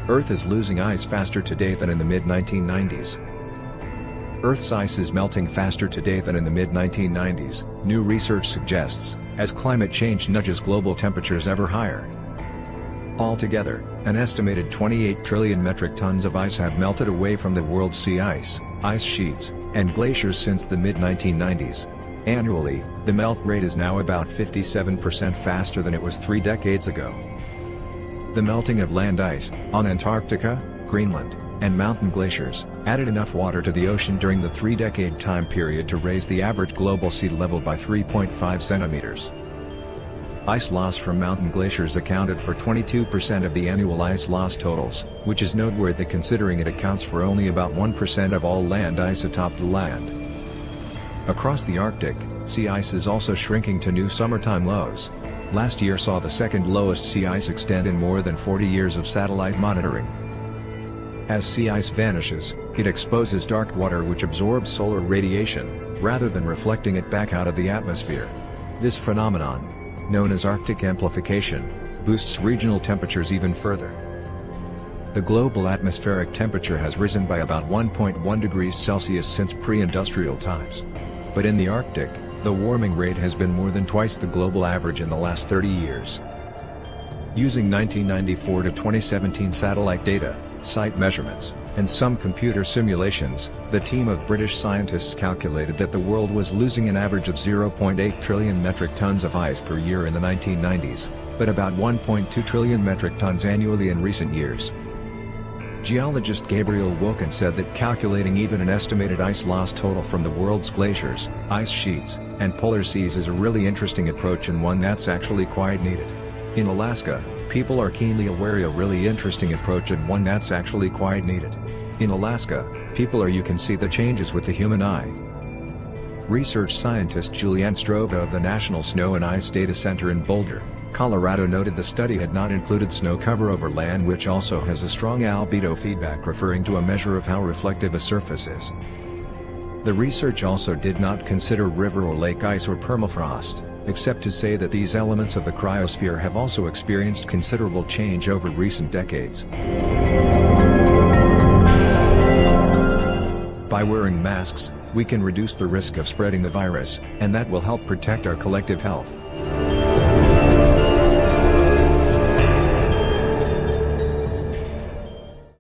Earth is losing ice faster today than in the mid-1990s. Earth's ice is melting faster today than in the mid-1990s, new research suggests, as climate change nudges global temperatures ever higher. Altogether, an estimated 28 trillion metric tons of ice have melted away from the world's sea ice sheets, and glaciers since the mid-1990s. Annually, the melt rate is now about 57% faster than it was 3 decades ago. The melting of land ice, on Antarctica, Greenland, and mountain glaciers, added enough water to the ocean during the 3-decade time period to raise the average global sea level by 3.5 centimeters. Ice loss from mountain glaciers accounted for 22% of the annual ice loss totals, which is noteworthy considering it accounts for only about 1% of all land ice atop the land. Across the Arctic, sea ice is also shrinking to new summertime lows. Last year saw the second lowest sea ice extent in more than 40 years of satellite monitoring. As sea ice vanishes, it exposes dark water which absorbs solar radiation, rather than reflecting it back out of the atmosphere. This phenomenon, known as Arctic amplification, boosts regional temperatures even further. The global atmospheric temperature has risen by about 1.1 degrees Celsius since pre-industrial times. But in the Arctic, the warming rate has been more than twice the global average in the last 30 years. Using 1994 to 2017 satellite data, site measurements, and some computer simulations, the team of British scientists calculated that the world was losing an average of 0.8 trillion metric tons of ice per year in the 1990s, but about 1.2 trillion metric tons annually in recent years. Geologist Gabriel Wilkin said that calculating even an estimated ice loss total from the world's glaciers, ice sheets, and polar seas is a really interesting approach and one that's actually quite needed. In Alaska, people are keenly aware of a really interesting approach and one that's actually quite needed. In Alaska, you can see the changes with the human eye. Research scientist Julianne Strova of the National Snow and Ice Data Center in Boulder, Colorado noted the study had not included snow cover over land, which also has a strong albedo feedback referring to a measure of how reflective a surface is. The research also did not consider river or lake ice or permafrost, except to say that these elements of the cryosphere have also experienced considerable change over recent decades. By wearing masks, we can reduce the risk of spreading the virus, and that will help protect our collective health.